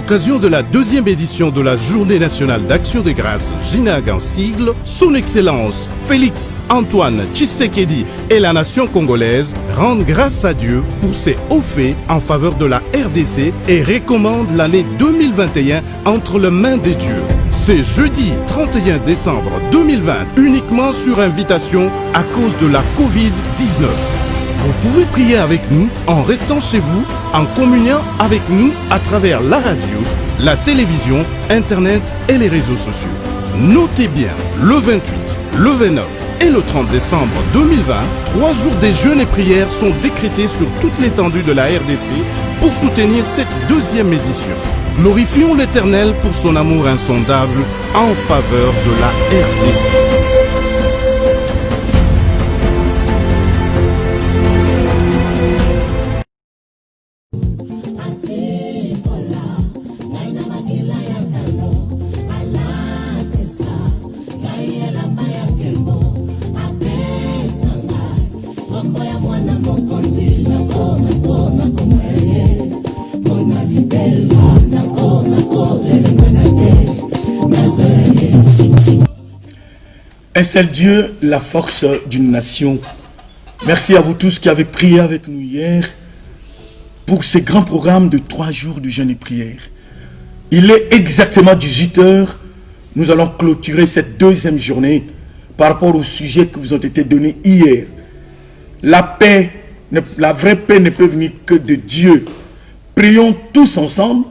l'occasion de la deuxième édition de la Journée nationale d'action de grâce JNAG en sigle, son Excellence Félix Antoine Tshisekedi et la nation congolaise rendent grâce à Dieu pour ses hauts faits en faveur de la RDC et recommandent l'année 2021 entre les mains de Dieu. C'est jeudi 31 décembre 2020, uniquement sur invitation à cause de la Covid-19. Vous pouvez prier avec nous en restant chez vous, en communiant avec nous à travers la radio, la télévision, Internet et les réseaux sociaux. Notez bien, le 28, le 29 et le 30 décembre 2020, 3 jours des jeûnes et prières sont décrétés sur toute l'étendue de la RDC pour soutenir cette deuxième édition. Glorifions l'Éternel pour son amour insondable en faveur de la RDC. Un seul Dieu, la force d'une nation. Merci à vous tous qui avez prié avec nous hier pour ce grand programme de 3 jours de jeûne et prière. Il est exactement 18h. Nous allons clôturer cette deuxième journée par rapport au sujet qui vous ont été donnés hier. La paix, la vraie paix ne peut venir que de Dieu. Prions tous ensemble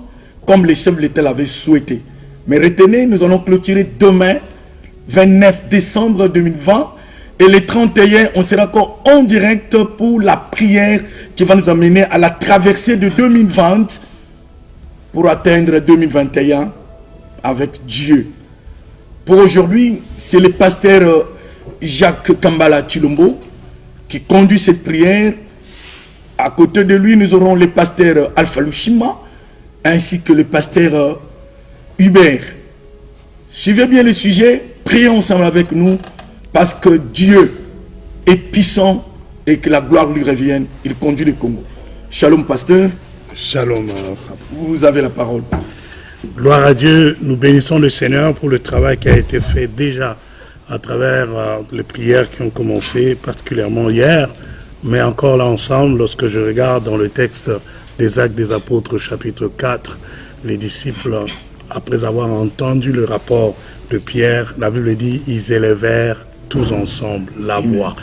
comme les chefs de l'État l'avaient souhaité. Mais retenez, nous allons clôturer demain 29 décembre 2020 et les 31, on sera encore en direct pour la prière qui va nous amener à la traversée de 2020 pour atteindre 2021 avec Dieu. Pour aujourd'hui, c'est le pasteur Jacques Kambala Chilombo qui conduit cette prière. À côté de lui, nous aurons le pasteur Alpha Lushima ainsi que le pasteur Hubert. Suivez bien le sujet. Prions ensemble avec nous parce que Dieu est puissant et que la gloire lui revienne. Il conduit le Congo. Shalom, pasteur. Shalom. Vous avez la parole. Gloire à Dieu. Nous bénissons le Seigneur pour le travail qui a été fait déjà à travers les prières qui ont commencé, particulièrement hier, mais encore là ensemble, lorsque je regarde dans le texte des Actes des Apôtres, chapitre 4, les disciples, après avoir entendu le rapport de Pierre, la Bible dit, ils élevèrent tous ensemble la voix.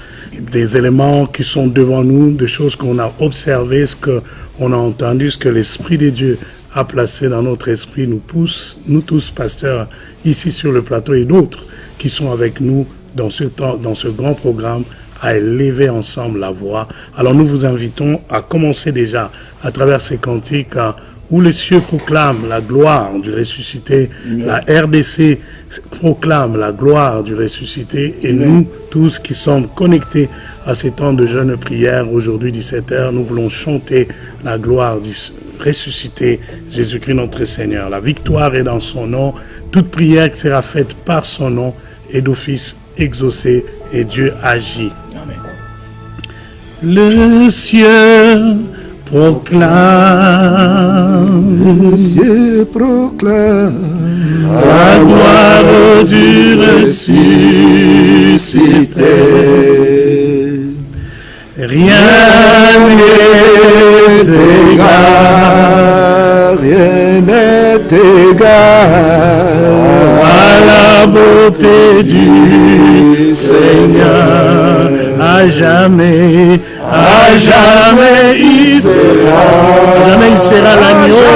Des éléments qui sont devant nous, des choses qu'on a observées, ce qu'on a entendu, ce que l'Esprit de Dieu a placé dans notre esprit, nous pousse, nous tous pasteurs, ici sur le plateau et d'autres qui sont avec nous dans ce temps, dans ce grand programme, à élever ensemble la voix. Alors nous vous invitons à commencer déjà à travers ces cantiques où les cieux proclament la gloire du ressuscité, la RDC proclame la gloire du ressuscité, et nous tous qui sommes connectés à ces temps de jeûne prière, aujourd'hui 17h, nous voulons chanter la gloire du ressuscité, Jésus-Christ notre Seigneur. La victoire est dans son nom, toute prière qui sera faite par son nom est d'office exaucée et Dieu agit. Amen. Le ciel proclame, le ciel proclame la gloire du ressuscité. Rien n'est égal, rien n'est égal à la beauté du Seigneur. À jamais il sera l'agneau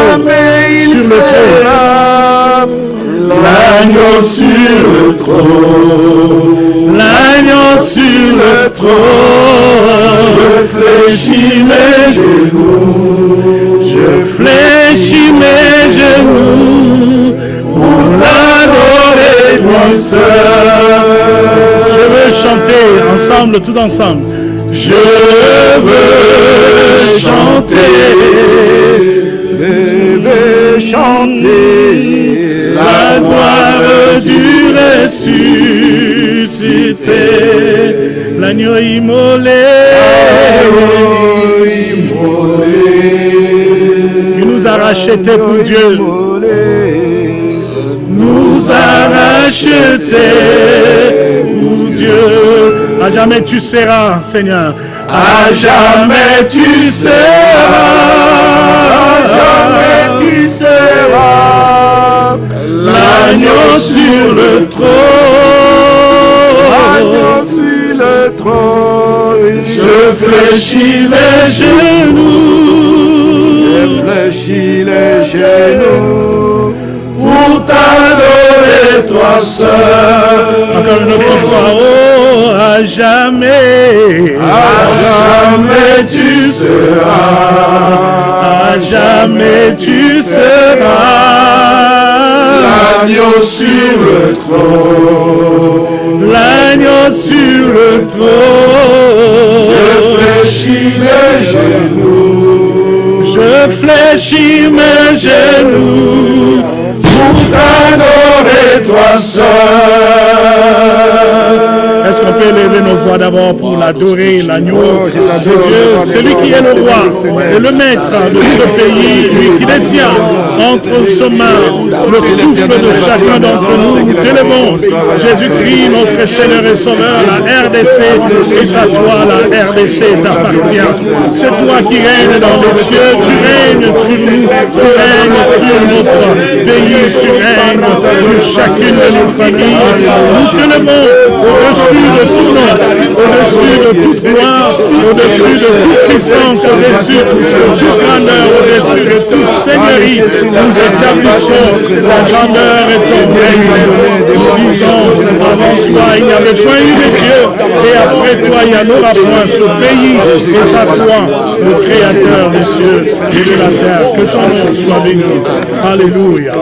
sur le trône. L'agneau sur le trône, l'agneau sur le trône. Je fléchis mes genoux, je fléchis mes genoux pour l'adorer lui seul. Je veux chanter ensemble, tout ensemble. Je veux chanter, la gloire du ressuscité, l'agneau immolé, qui nous a rachetés pour Dieu. Nous a rachetés pour Dieu. À jamais tu seras, Seigneur. À jamais tu seras. À jamais tu seras. L'agneau sur le trône. L'agneau sur le trône. Je fléchis les genoux. Je fléchis les genoux. Pour t'adorer toi seul. Encore une autre fois. Oh, à jamais. À jamais tu seras. À jamais tu seras. L'agneau sur le trône. L'agneau sur le trône. Je fléchis mes genoux. Je fléchis mes genoux. Pour t'adorer toi seul. Est-ce qu'on peut élever nos voix d'abord pour l'adorer, l'agneau de Dieu, celui qui est le roi et le maître de ce pays, lui qui détient entre ses mains le souffle de chacun d'entre nous. Nous t'élevons, Jésus-Christ, notre Seigneur et Sauveur, la RDC est à toi, la RDC t'appartient. C'est toi qui règnes dans les cieux, tu règnes sur nous, tu règnes sur notre pays, tu règnes sur chacune de nos familles. Nous t'élevons au-dessus de tout nom, au-dessus de toute gloire, au-dessus de toute puissance, au-dessus de toute grandeur, au-dessus de toute seigneurie. Nous établissons la grandeur et ton règne. Nous disons, avant toi, il n'y avait point eu de Dieu, et après toi, il n'y en aura point. Ce pays est à toi, le Créateur des cieux et de la terre. Que ton nom soit béni. Alléluia.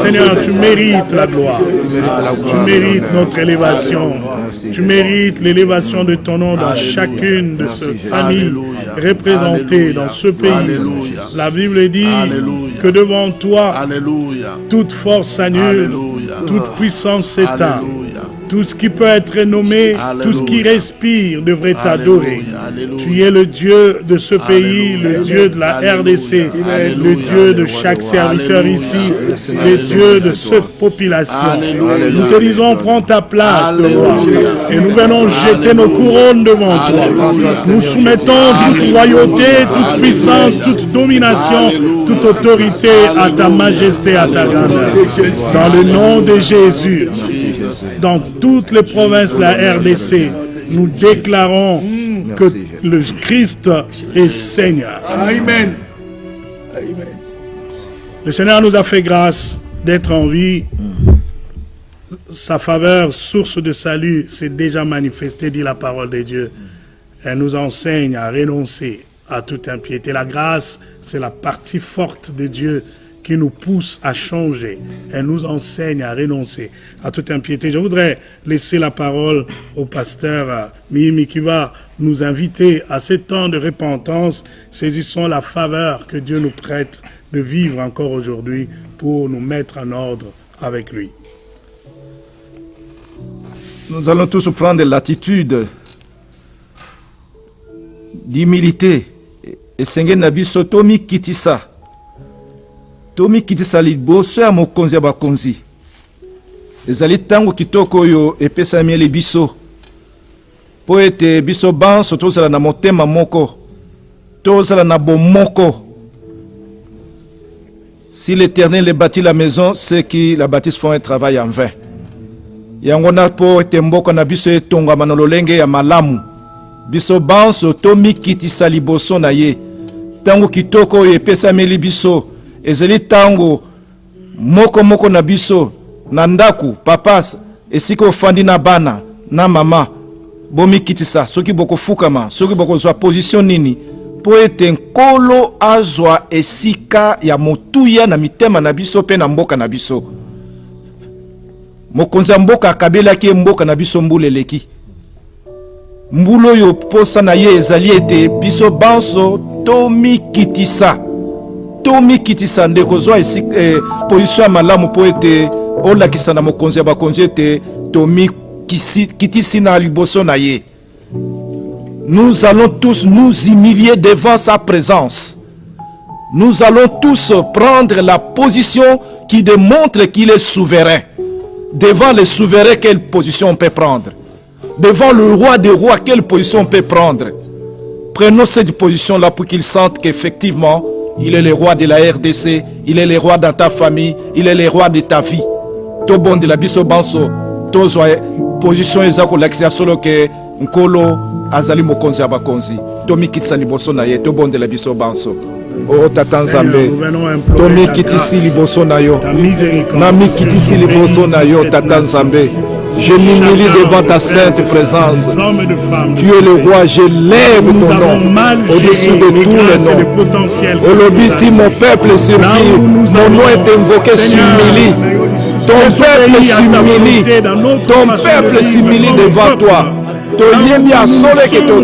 Seigneur, tu mérites la gloire. Tu mérites notre élévation. Tu mérites l'élévation de ton nom dans chacune de ces familles représentées dans ce pays. La Bible dit que devant toi, toute force s'annule, toute puissance s'éteint. Tout ce qui peut être nommé, tout ce qui respire devrait t'adorer. Tu es le Dieu de ce pays, le Dieu de la RDC, le Dieu de chaque serviteur ici, le Dieu de cette population. Nous te disons, prends ta place de roi. Et nous venons jeter nos couronnes devant toi. Nous soumettons toute royauté, toute puissance, toute domination, toute autorité à ta majesté, à ta grandeur. Dans le nom de Jésus, dans toutes les provinces de la RDC, nous déclarons que le Christ est Seigneur. Amen. Le Seigneur nous a fait grâce d'être en vie. Sa faveur, source de salut, s'est déjà manifestée, dit la parole de Dieu. Elle nous enseigne à renoncer à toute impiété. La grâce, c'est la partie forte de Dieu qui nous pousse à changer. Elle nous enseigne à renoncer à toute impiété. Je voudrais laisser la parole au pasteur Mihimi qui va nous inviter à ce temps de repentance. Saisissons la faveur que Dieu nous prête de vivre encore aujourd'hui pour nous mettre en ordre avec lui. Nous allons tous prendre l'attitude d'humilité. Et Seigneur Nabi Sotomi Kitisa. Tomi Kitisa liboso ya mokonzi ya bakonzi. Ezali tango kitoko oyo epesami ele biso. Po ete biso banso tozala na motema moko. Tozala na bomoko. Si l'Éternel bâtit la maison, ceux qui la bâtissent font un travail en vain. Yango na po ete mboka na biso etongama na lolenge ya malamu. Biso banso tomi kitisa liboso na ye. Tango kitoko oyo epesami ele biso. Ezeli tango moko na biso na ndaku papa esika ofandi na bana na mama bomi kitisa soki boko fukama soki boko zwa position nini po ete nkolo azwa esika ya motuya na mitema na biso pe na mboka na biso. Mokonzi mboka akabelaki mboka na biso mbula eleki. Mbula oyo posa na ye ezali ete biso banso tomi kitisa. Tomi kitisa ndeko zwa position ya malamu po ete olakisa na mokonzi ya bakonzi ete tomi kitisi na liboso na ye. Nous allons tous nous humilier devant sa présence. nous allons tous prendre la position qui démontre qu'il est souverain. Devant le souverain, quelle position on peut prendre? Devant le roi des rois, quelle position on peut prendre? Prenons cette position-là pour qu'il sente qu'effectivement, il est le roi de la RDC, il est le roi dans ta famille, il est le roi de ta vie. To bon de la biso banso, to zo position ezako l'accès solo que nkolo azali mokonzi abakonzi. To mikitsa liboso na ye, to bon de la biso banso. Oh tata Nzambe, to mikitisi liboso na yo. Na mikitisi liboso na yo tata Nzambe. Je m'humilie devant ta sainte présence. Tu es le roi, je lève ton nom au-dessus de tous les noms. Aujourd'hui, si mon peuple sur qui mon nom est invoqué s'humilie, ton peuple s'humilie, ton peuple s'humilie devant toi. Toyebi asole ke to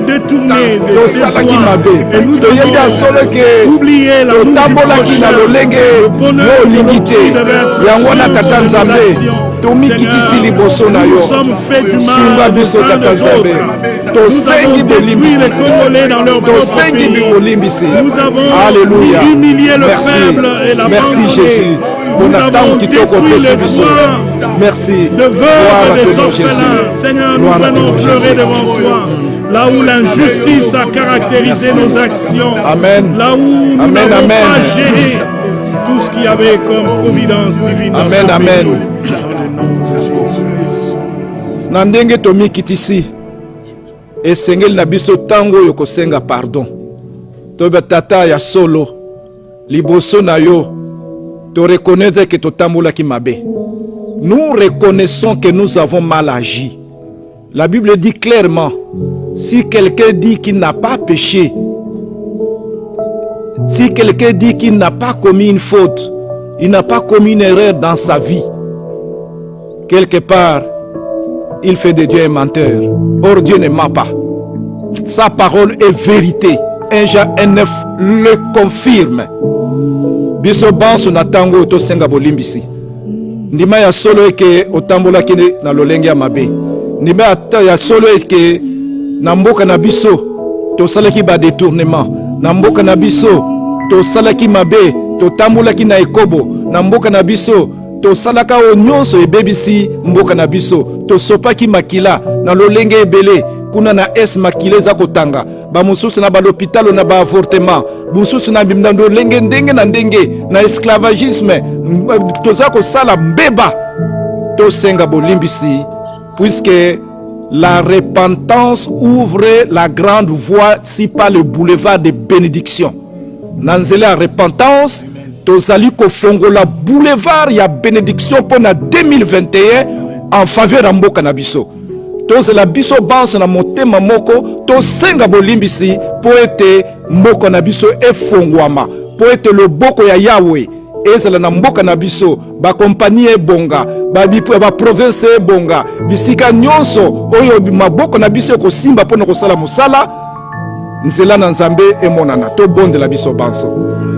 salaki mabe, toyebi asole ke to tambolaki na lolenge yo limité. Yango na tata Nzambe, tomikitisi liboso na yo. Sunga biso tata Nzambe, to sengi bolimbisi, to sengi bolimbisi. Alléluia. Merci, merci Jésus. Pour notre kitoko pesi biso. Merci. Gloire à ton nom Jésus. Seigneur, nous venons pleurer devant toi. Là où l'injustice a caractérisé nos actions. Amen. Là où nous n'avons pas géré tout ce qu'il y avait comme providence divine. Amen, amen. Nandenge tomi kitisi. Esengel na biso tango yo kosenga pardon. Tobe tata ya solo. Liboso na yo. To reconnaître que to tambola ki mabe. Nous reconnaissons que nous avons mal agi. La Bible dit clairement, si quelqu'un dit qu'il n'a pas péché, si quelqu'un dit qu'il n'a pas commis une faute, il n'a pas commis une erreur dans sa vie, quelque part, il fait de Dieu un menteur. Or Dieu ne ment pas. Sa parole est vérité. 1 Jean 1:9 le confirme. Biso banso na tango to senga bolimbisi. Ndima ya solo eke otambola kine na lolenge ya mabe. Ndima ya solo eke na mboka na biso to salaki ba détournement. Na mboka na biso to salaki mabe, to tambola ki na ekobo. Na mboka na biso to salaka o nyonso ebebisi mboka na biso. To sopaki makila na lolenge ebele kuna na makile za kotanga. Ba mususu na ba l'hôpital na ba avortement. Mususu na bimdando lenge ndenge na ndenge na esclavagisme. Toza ko sala mbeba to senga bolimbisi, puisque la repentance ouvre la grande voie si par le boulevard de bénédiction. Nanzele la repentance tozali ko fongola boulevard ya bénédiction pour na 2021 en faveur ya mboka na biso. Tozela biso banso na motema moko to senga bolimbisi po ete mboka na biso efongwama, po ete loboko ya Yahweh ezala na mboka na biso, ba kompani ebonga, ba province ebonga, bisika nyonso oyo maboko na biso ko simba pona ko sala musala, nzela na Nzambe emonana to bonde la biso banso.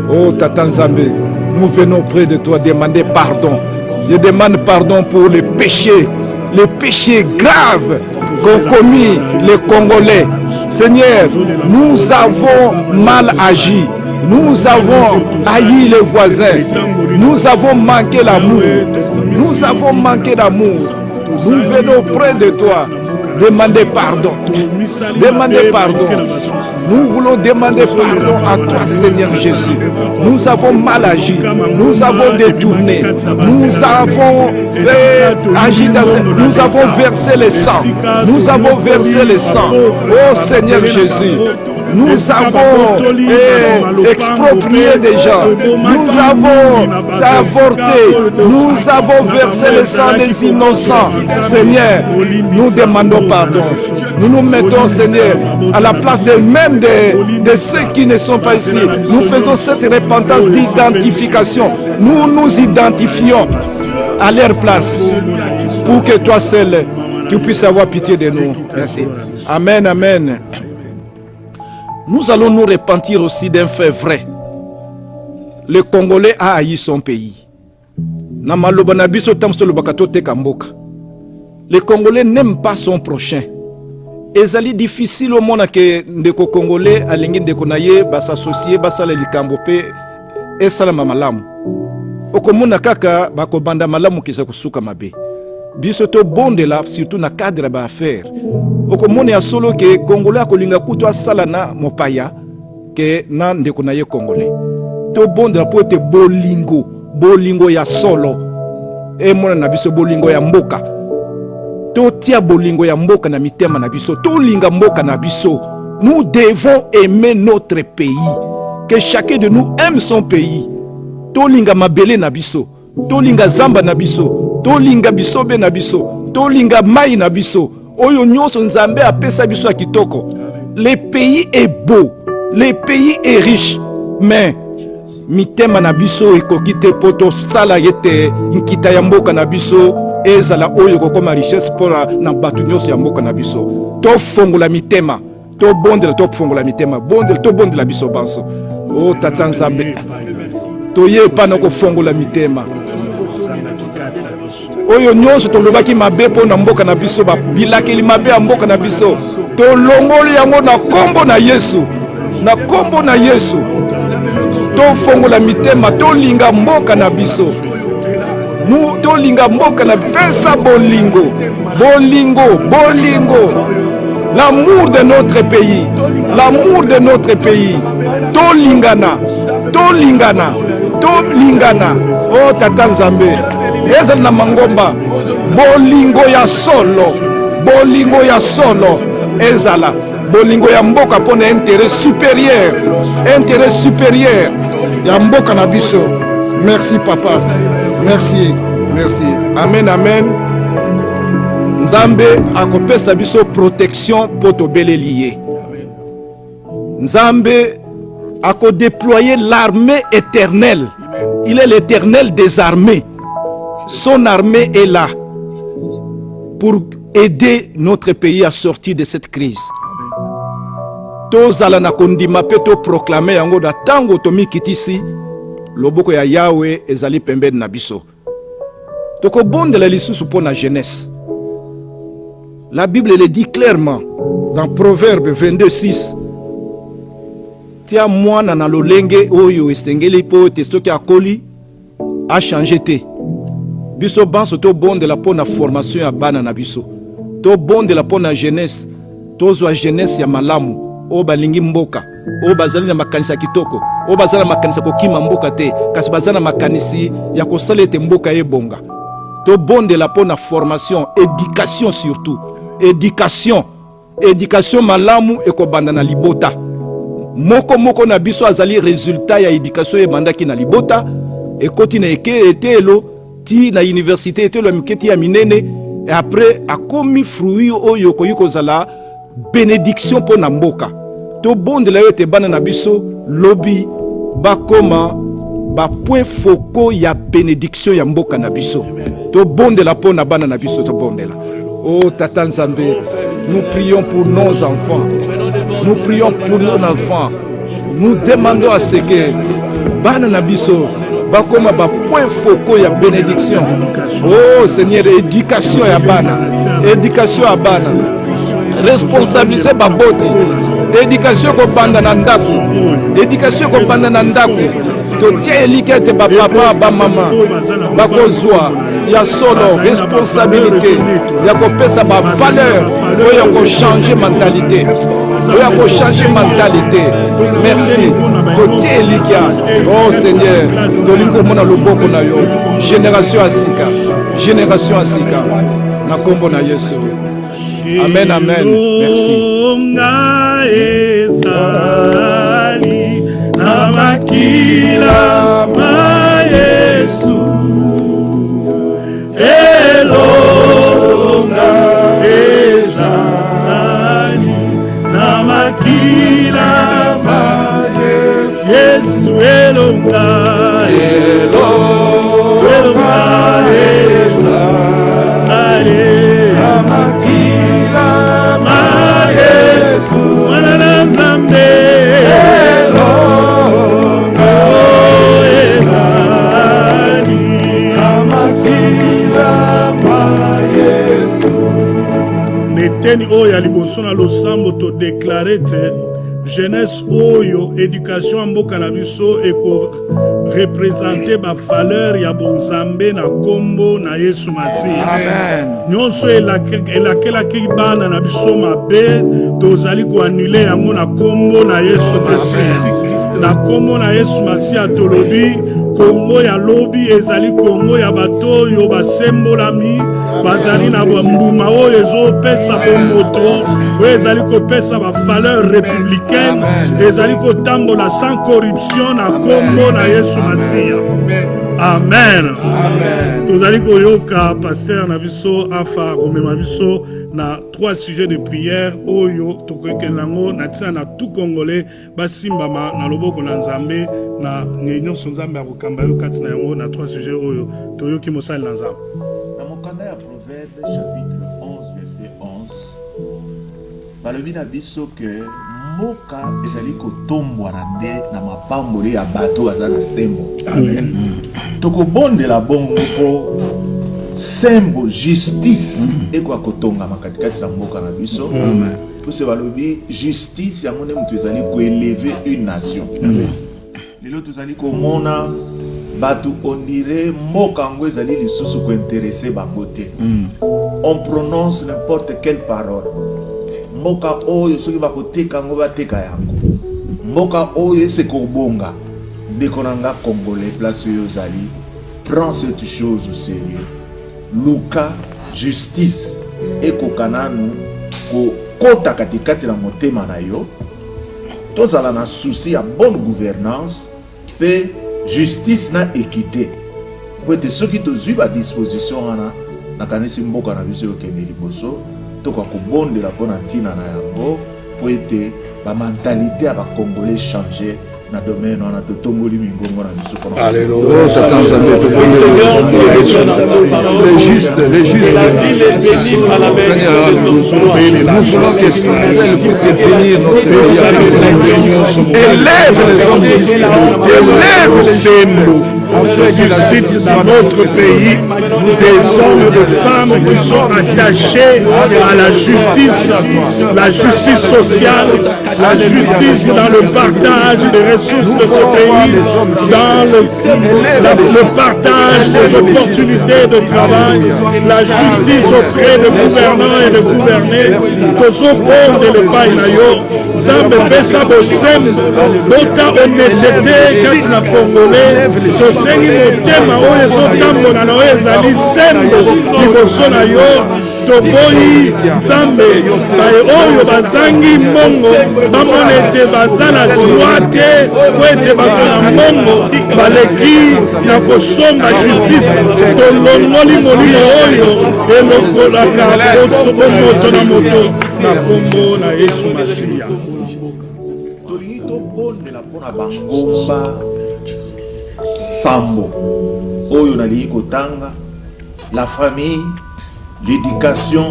Oh tata Nzambe, nous venons près de toi demander pardon. Je demande pardon pour les péchés graves qu'ont commis les Congolais. Seigneur, nous avons mal agi. Nous avons haï les voisins. Nous avons manqué l'amour. Nous avons manqué d'amour. Nous venons près de toi demander pardon. Demander pardon. Nous voulons demander pardon à toi, Seigneur Jésus. Nous avons mal agi. Nous avons détourné. Nous avons agi nous avons versé le sang. Nous avons versé le sang. Oh Seigneur Jésus. Nous avons exproprié des gens. Nous avons avorté. Nous avons versé le sang des innocents. Seigneur, nous demandons pardon. Nous nous mettons, Seigneur, à la place même de ceux qui ne sont pas ici. Nous faisons cette repentance d'identification. Nous nous identifions à leur place pour que toi seul, tu puisses avoir pitié de nous. Merci. Amen, amen. Nous allons nous repentir aussi d'un fait vrai. Le Congolais a haï son pays. Le Congolais n'aime pas son prochain. Ezali difficile au monde que ndeko Congolais alingi ndeko naye ba s'associer ba sala likambo pe esalama malamu. Okomona kaka bakobanda malamu kisa kusuka mabe. Biso to bondela surtout na cadre ba affaire. Okomona ya solo ke Congolais akolinga kutu asala na mopaya ke na ndeko na ye Congolais. To bondela po te bolingo ya solo. Mona na biso bolingo ya mboka. To tia bolingo ya mboka na mitema na biso. To linga mboka na biso. Nous devons aimer notre pays. Que chacun de nous aime son pays. To linga mabele na biso. To linga zamba na biso. To linga bisobe na biso. To linga mai na biso. Oyo nyonso nzambe apesa biso ya kitoko. Le pays est beau. Le pays est riche. Mais mitema na biso ekoki te poto sala yete nkita ya mboka na biso ezala oyo kokoma richesse pona na batu nyonso ya mboka na biso. To fongola mitema. To bondela to fongola mitema. To bondela biso banso. Oh tata nzambe. To ye pana ko fongola mitema. Oyo nyonso tolobaki mabe po na mboka na biso bilakeli mabe ya mboka na biso tolongoli yango na kombo na Yesu, na kombo na Yesu. Tofongola mitema tolinga mboka na biso, tolinga mboka na pesa bolingo, l'amour de notre pays, l'amour de notre pays. Tolingana. Oh tata nzambe ezali na mangomba bolingo ya solo ezala bolingo ya mboka pona intérêt supérieur ya mboka na biso. Merci papa, merci. Amen. Nzambe akopesa biso protection po tobeleli. Nzambe ako déployer l'armée éternelle. Il est l'éternel des armées. Son armée est là pour aider notre pays à sortir de cette crise. Tozala na kondima pe to proclamer yango da tango tomikitisi loboko ya Yahweh ezali pembeni na biso. Toko bondela lisusu po na jeunesse. La Bible le dit clairement dans Proverbe 22:6. Tia mwana na lolenge oyo esengeli po te soki akoli a changé te. Biso banso to bondela po na formation ya bana na biso. To bondela po na jeunesse. Tozwa jeunesse ya malamu. O balingi mboka. O bazali na makanisi ya kitoko. O bazali na makanisi ya kokima mboka te. Kasi bazali na makanisi ya kosalete mboka ebonga. To bondela po na formation, éducation surtout. Éducation malamu ekobanda na libota. Moko na biso azali résultat ya éducation ebandaki na libota. Ekoti na etelo ti na université etelo miketi ya minene. Et après a komi fruit oyo koyiko zala bénédiction po na mboka. To bondela yo te bana na biso lobby bakoma ba point focaux ya bénédiction ya mboka na biso. To bondela po na bana na biso to bondela. Oh tata Nzambe, nous prions pour nos enfants. Nous prions pour nos enfants. Nous demandons à ce que bana na biso bakoma ba point focaux ya bénédiction. Oh Seigneur, éducation ya bana. Responsabiliser baboti. Éducation ko banda na ndako. To tie elikete ba papa ba mama. Bakozwa ya solo responsabilité. Ya ko pesa ba valeur. Oya ko changer mentalité. Merci. To tie elikia. Oh Seigneur, to liko mona loboko na yo. Génération asika. Na kombo na Yesu. Amen. Merci. Ezali na makila ma Yesu elonga ezali na makila ma Yesu elonga ezali na makila ma Yesu mwana Nzambe elonga ezali na makila ma Yesu. Neteni oyo ya liboso na losambo to déclarer te jeunesse oyo éducation mboka na biso eko représenter ba valeur ya bonzambe na kombo na Yesu Masiya. Amen. Nyonso elakelaki bana na biso mabe tozali koannule yango na kombo na Yesu Masiya. Na kombo na Yesu Masiya tolobi Kongo ya lobi ezali Kongo ya bato yo basembolami bazali na mbuma oyo ezopesa bomoto oyo ezali kopesa ba valeur républicaine ezali kotambola sans corruption na kombo na Yesu Masiya. Amen. Tozali koyoka pasteur na biso afa komema biso na 3 sujets de prière oyo tokokelango na tina na tout congolais basimbama na loboko na Nzambe na nyonso Nzambe akokamba yo kati na yango na 3 sujets oyo toyoki mosali na Nzambe. Na mokanda ya Proverbe chapitre 11 verset 11 balobi na biso ke mboka ezali kotombwa na nde na mapamboli ya bato aza na sembo. Amen. Tokobondela bongo po sembo justice eko akotonga makatikati na mboka na biso. Amen. Pose balobi justice yango nde mutu ezali koeleve une nation. Amen. Lelo tozali komona bato ondire mboka yango ezali lisusu kointeresse bango te. On prononce n'importe quelle parole. Mboka oyo soki bakoteka yango bateka yango. Mboka oyo ese kobonga. Ndeko nanga congolais place oyo ozali, prends cette chose au sérieux. Luka justice ekokananu ko kota katikati na motema na yo. Tozala na souci ya bonne gouvernance pe justice na équité. Kwete soki tozwi ba disposition wana na kanisi mboka na biso yokende liboso toka kobondela mpona ntina na yango po ete ba mentalité ya ba congolais changer na domaine wana totomboli mingongo na biso mpona. Alléluia. Les justes, les justes. Seigneur, nous voulons que Israël puisse bénir notre pays. Élève les hommes, élève les hommes. Suscite dans notre pays des hommes et des femmes qui sont attachés à la justice sociale, la justice dans le partage des ressources de ce pays, dans le partage des opportunités de travail, la justice auprès des gouvernants et des gouvernés, que ce pont de l'Épaï nayo, Zambe Bessa Bosem, Bota Honnêteté, Katina Congolais, Tosengi Motema, Oyezo Tambo, na oyo ezali sembo, liboso na yo, Toboyi, Zambe, bae oyo bazangi mbongo, bamona ete baza na droit te, po ete bato na mbongo, baleki na kosomba justice, tolongoli molimo oyo, elokolaka moto na moto, na kombo na Yesu Masiya. Tolingi tobondela mpona bangomba sambo oyo nalingi kotanga la famille, l'éducation,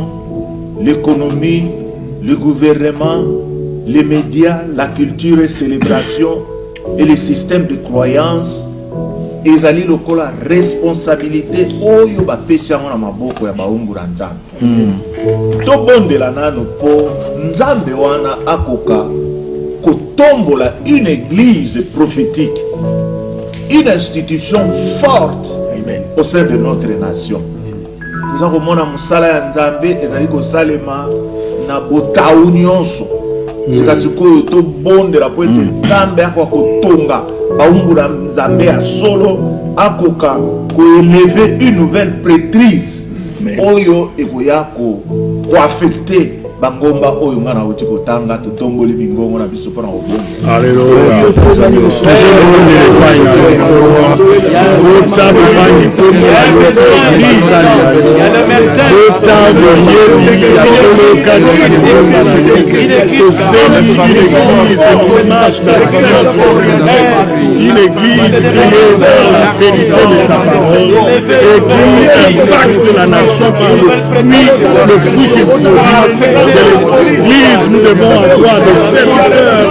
l'économie, le gouvernement, les médias, la culture et célébration et les systèmes de croyance ezali lokola responsabilité oyo bapesi yango na maboko ya baumbula Nzambe. Tobondela nano po Nzambe wana akoka kotombola une église prophétique, une institution forte. Amen. Au sein de notre nation. Nous avons mon musala ya Nzambe ezali kosalema na botau nyonso. Sika sikoyo to bondela po ete Nzambe akotonga baumbula Nzambe ya solo akoka koelever une nouvelle prêtrise oyo ekoya ko affecter bangomba oyo ngana uti kotanga totomboli mingongo na biso mpona kobonga. Alléluia. Une église qui est dans la vérité de ta parole et qui impacte la nation par le fruit qu'il produit. L'église, nous devons avoir des serviteurs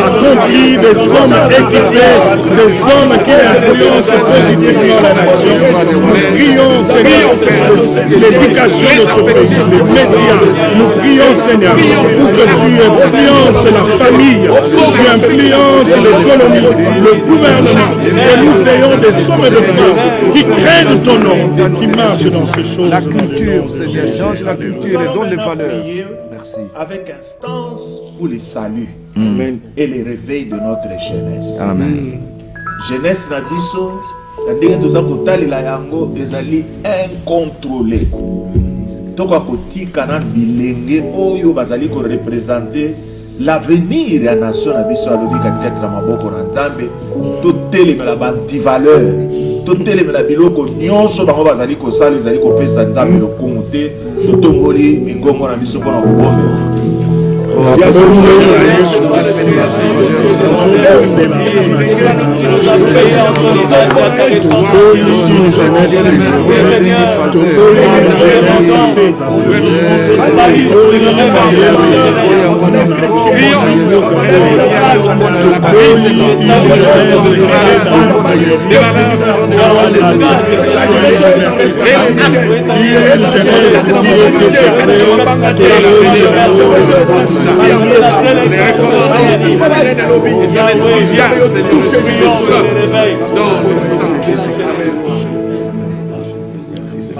accomplis, des hommes équipés, des hommes qui influencent positivement la nation. Nous prions prions, Seigneur, l'éducation de ce pays, les médias. Nous prions, Seigneur, pour que tu influences la famille, tu influences l'économie, le gouvernement, et nous ayons des hommes de France qui craignent ton nom, qui marchent dans ces choses. La culture, Seigneur, change la culture et donne des valeurs. Merci. Avec instance pour le salut et le réveil de notre jeunesse. Amen. Jeunesse na biso, la ndenge toza kotalela yango ezali incontrôlé. Toko kotika na bilenge oyo bazali ko représenter l'avenir ya nation na biso alobi katikati na maboko na Nzambe, totelemela bandivaleur, totelemela biloko nyonso bango bazali kosala ezali kopesa Nzambe lokumu te, totongoli mingongo na biso mpona kobomela.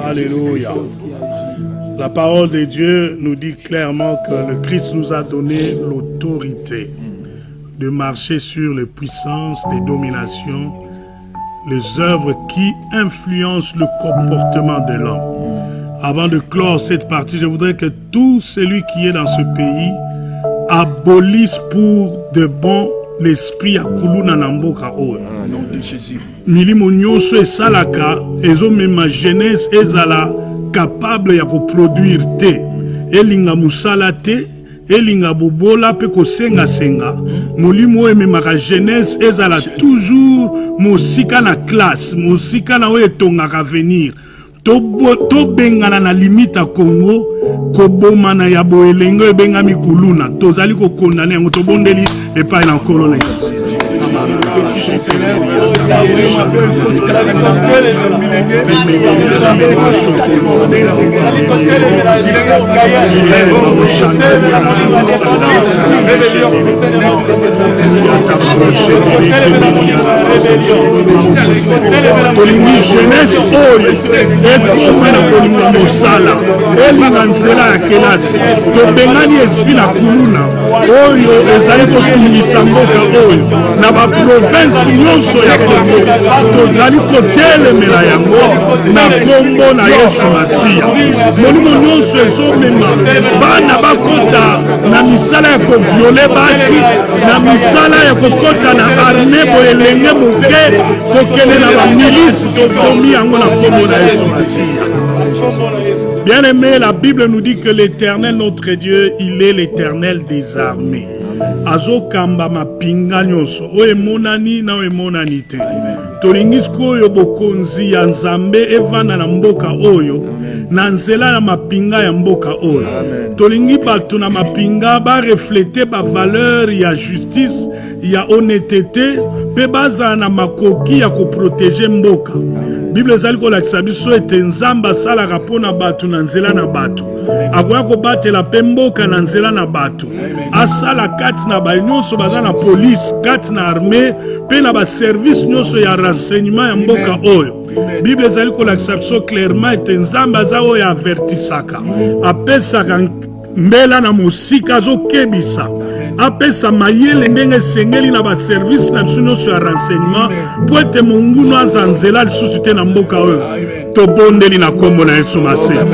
Alléluia. La parole de Dieu nous dit clairement que le Christ nous a donné l'autorité de marcher sur les puissances, les dominations, les œuvres qui influencent le comportement de l'homme. Avant de clore cette partie, je voudrais que tout celui qui est dans ce pays abolisse pour de bon l'esprit à Kuluna Namboka Oe. Nom de Jésus. Milimo nyonso esalaka ezomema jeunesse ezala capable ya koproduire te elinga musala te elinga bobola pe kosenga senga molimo ememaka jeunesse ezala toujours mosika na classe mosika na oyo etongaka avenir tobengana na limite ya Congo kobomana ya boelengo ebengami kuluna tozali kokondana yango tobondeli epai na nkolo na Yesu. Tolingi jeunesse oyo ekoma na kolinga mosala elinga nzela ya kelasi tobengani esprit na kuluna oyo ezali kotungisa mboka oyo na baprovince nyonso ya Kongo tozali kotelemela yango na kombo na Yesu Masiya. Molimo nyonso ezomema bana bakota na misala ya koviole basi na misala ya kokota na arme boelenge moke kokende na bamilisi tokomi yango na kombo na Yesu Masiya. Bien-aimé, la Bible nous dit que l'Éternel, notre Dieu, il est l'Éternel des armées. Azokamba mapinga nyonso oye monani na oye monani te tolingisi koyo bokonzi ya Nzambe evanda na mboka oyo na nzela na mapinga ya mboka oyo tolingi bato na mapinga ba refléter ba valeur ya justice ya honnêteté pe bazala na makoki ya koprotéger mboka. Bible ezali kolakisa biso ete Nzambe asalaka mpona bato na nzela na bato akoya kobatela mpe mboka na nzela na bato asala kati na baye nyonso baza na police kati na armée mpe na baservice nyonso ya renseignement ya mboka oyo. Bible ezali kolakisa biso clairement ete Nzambe aza oyo avertisaka apesaka mbela na mosika azokebisa apesa mayele ndenge esengeli na baservice na biso nyonso ya renseignement po ete monguno aza nzela lisusu te na mboka oyo tobondeli na kombo na Yesu Masiya.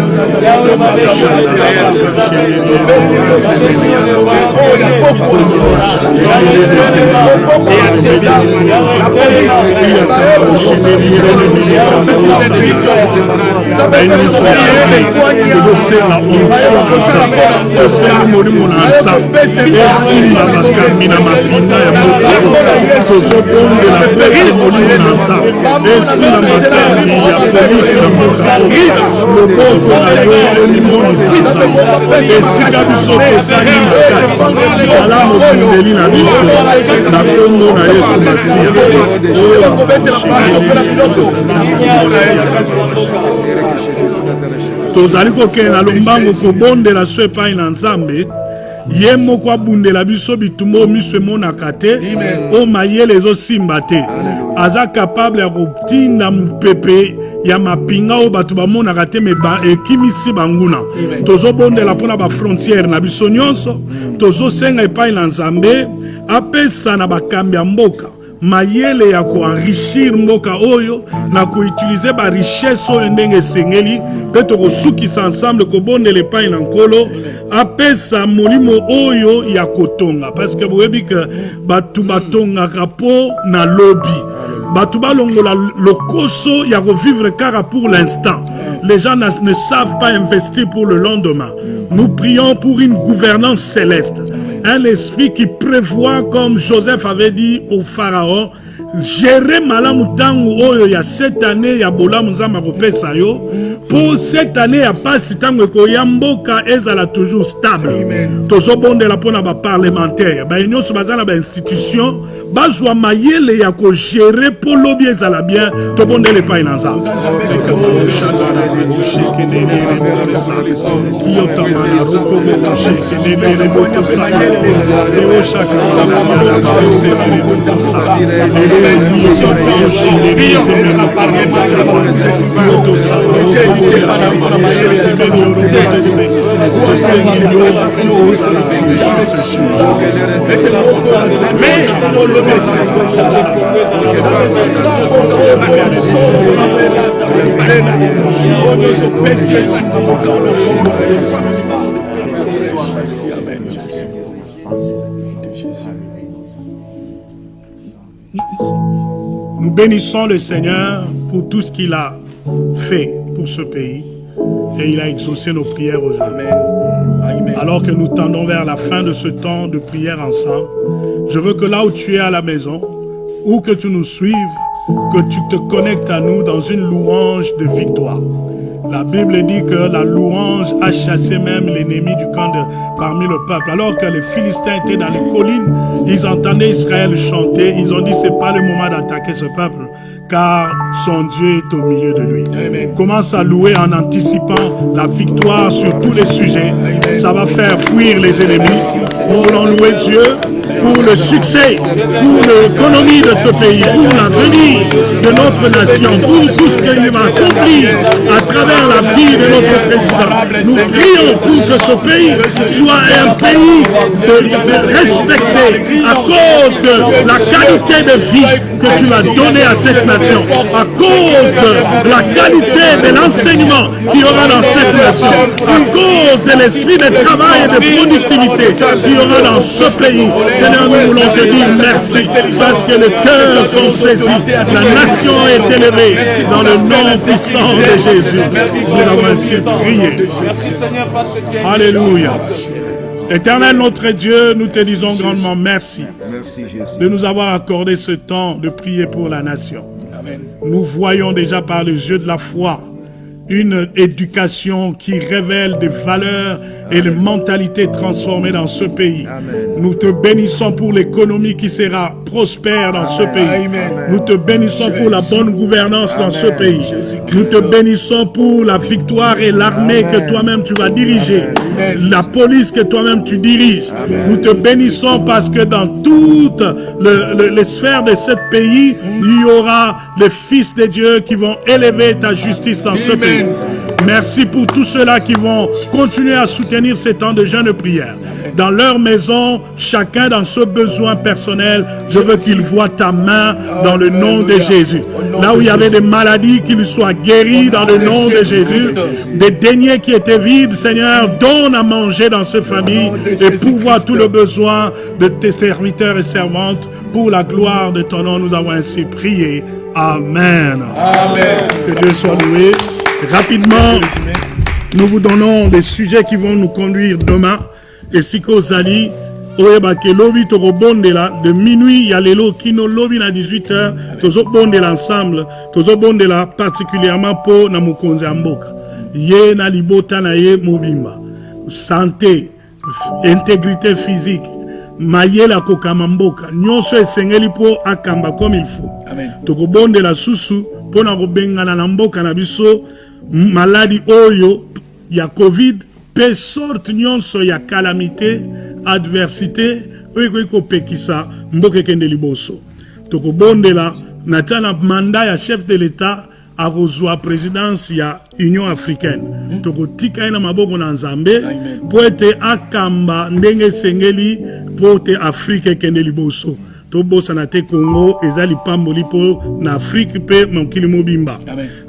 Esimba makambi na mapinga ya mboka tozobondela pese molimo na Nzambe esimba makambi ya polisi na mboka loboko na yo elimonisa Nzambe esika biso tozali makasi zala mobundeli na biso na kombo na Yesu Masiya. tozali kokende na lombango kobondela so epai na Nzambe ye moko abundela biso bitumba miso emonaka te o mayele ezosimba te aza capable ya kotinda mopepe ya mapinga o bato bamonaka te me ekimisi banguna tozobondela mpona bafrontiere na biso nyonso tozosenga epai na Nzambe apesa na bakambi ya mboka mayele ya koenrichir mboka oyo na koutilize ba richesse oyo ndenge esengeli mpe tokosukisa ensemble kobondela epai na Nkolo apesa molimo oyo ya kotonga parce que boyebi ke batu batongaka po na lobi batu balongola lokoso ya revivre kaka pour l'instant. Les gens ne savent pas investir pour le lendemain. Nous prions pour une gouvernance céleste, un esprit qui prévoit, comme Joseph avait dit au Pharaon, gérer malamu tangu oyo ya cette année ya bolamu nzamba kopesa yo pour cette année ya pasi tangu ekoya mboka ezala toujours stable. Tozobondela mpona ba parlementaire ba nyonso bazala ba institution bazwa mayele ya ko gérer po lobi ezala bien tobondela epai na Nzambe. Nous bénissons le Seigneur pour tout ce qu'il a fait pour ce pays et il a exaucé nos prières aujourd'hui. Alors que nous tendons vers la fin de ce temps de prière ensemble, je veux que là où tu es à la maison, ou que tu nous suives, que tu te connectes à nous dans une louange de victoire. La Bible dit que la louange a chassé même l'ennemi du camp parmi le peuple. Alors que les Philistins étaient dans les collines, ils entendaient Israël chanter. Ils ont dit c'est pas le moment d'attaquer ce peuple, car son Dieu est au milieu de lui. Amen. Commence à louer en anticipant la victoire sur tous les sujets. Amen. Ça va faire fuir les ennemis. Nous voulons louer Dieu pour le succès, pour l'économie de ce pays, pour l'avenir de notre nation, pour tout ce qu'il va accomplir à travers la vie de notre président. Nous prions pour que ce pays soit un pays respecté à cause de la qualité de vie que tu as donnée à cette nation, à cause de la qualité de l'enseignement qu'il y aura dans cette nation, à cause de l'esprit de travail et de productivité qu'il y aura dans ce pays. Seigneur, nous voulons te dire merci parce que les cœurs sont saisis. La nation est élevée dans le nom puissant de Jésus. Nous l'avons ainsi prié. Alléluia. Éternel notre Dieu, nous te disons grandement merci de nous avoir accordé ce temps de prier pour la nation. Nous voyons déjà par les yeux de la foi une éducation qui révèle des valeurs et des mentalités transformées dans ce pays. Amen. Nous te bénissons pour l'économie qui sera prospère dans ce pays. Amen. Nous te bénissons pour la bonne gouvernance dans ce pays. Nous te bénissons pour la victoire et l'armée que toi-même tu vas diriger. Amen. La police que toi-même tu diriges. Amen. Nous te bénissons parce que dans toutes les sphères de ce pays, il y aura les fils de Dieu qui vont élever ta justice dans ce pays. Merci pour tous ceux-là qui vont continuer à soutenir ces temps de jeûne et prière. Dans leur maison, chacun dans ce besoin personnel, je veux qu'ils voient ta main dans le nom de Jésus. Là où il y avait des maladies, qu'ils soient guéris dans le nom de Jésus. Des deniers qui étaient vides, Seigneur, donne à manger dans ces familles et pourvois tout le besoin de tes serviteurs et servantes. Pour la gloire de ton nom, nous avons ainsi prié. Amen. Amen. Que Dieu soit loué. Rapidement, nous vous donnons des sujets qui vont nous conduire demain. Et si Kozali, de minuit, il y a l'élo qui nous lobby à 18h, tozobondela ensemble, tozobondela particulièrement pour Namukonze Amboka. Ye na libota na ye mobimba. Santé, intégrité physique, mayela kokamamboka. Nyonso esengeli po akamba comme il faut. Tokobondela susu, pona kobengana na mboka na biso, maladi oyo ya Covid, pe sorte nyonso ya calamité, adversité, oyo kopekisa mboka kende liboso. Toko bondela natana mandat ya chef de l'État a reçoit présidence ya Union africaine. Toko tika ina maboko na Nzambe po ete akamba ndenge sengeli po te Afrique kende liboso. To bosa na te Congo ezali pamboli po na Afrique pe mokili mobimba.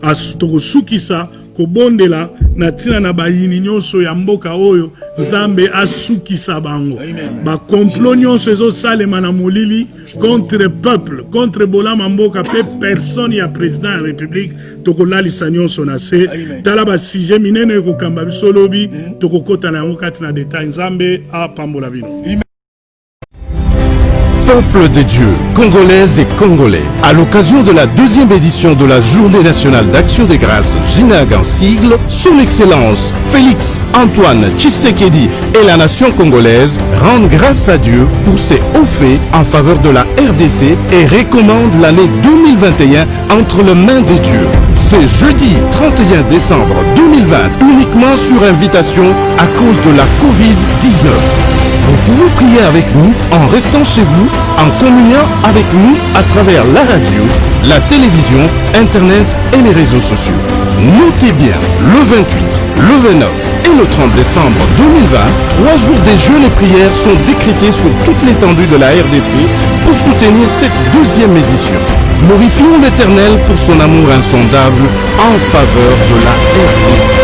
As toko sukisa ko bondela na tina na bayini nyonso ya mboka oyo Nzambe asukisa bango. Ba complot nyonso ezo salema na molili contre peuple, contre bolama mboka pe personne ya président ya république toko lalisa nyonso na se. Tala ba sujet minene ko kamba biso lobi toko kota na yango kati na détail Nzambe a pambola bino. Peuple de Dieu, Congolaises et Congolais, à l'occasion de la 2e édition de la Journée nationale d'action de grâce JINAG en sigle, son Excellence Félix Antoine Tshisekedi et la nation congolaise rendent grâce à Dieu pour ses hauts faits en faveur de la RDC et recommandent l'année 2021 entre les mains de Dieu. C'est jeudi 31 décembre 2020, uniquement sur invitation à cause de la Covid-19. Vous pouvez prier avec nous en restant chez vous, en communiant avec nous à travers la radio, la télévision, Internet et les réseaux sociaux. Notez bien, le 28, le 29 et le 30 décembre 2020, 3 jours des jeûnes et prières sont décrétés sur toute l'étendue de la RDC pour soutenir cette 2e édition. Glorifions l'Éternel pour son amour insondable en faveur de la RDC.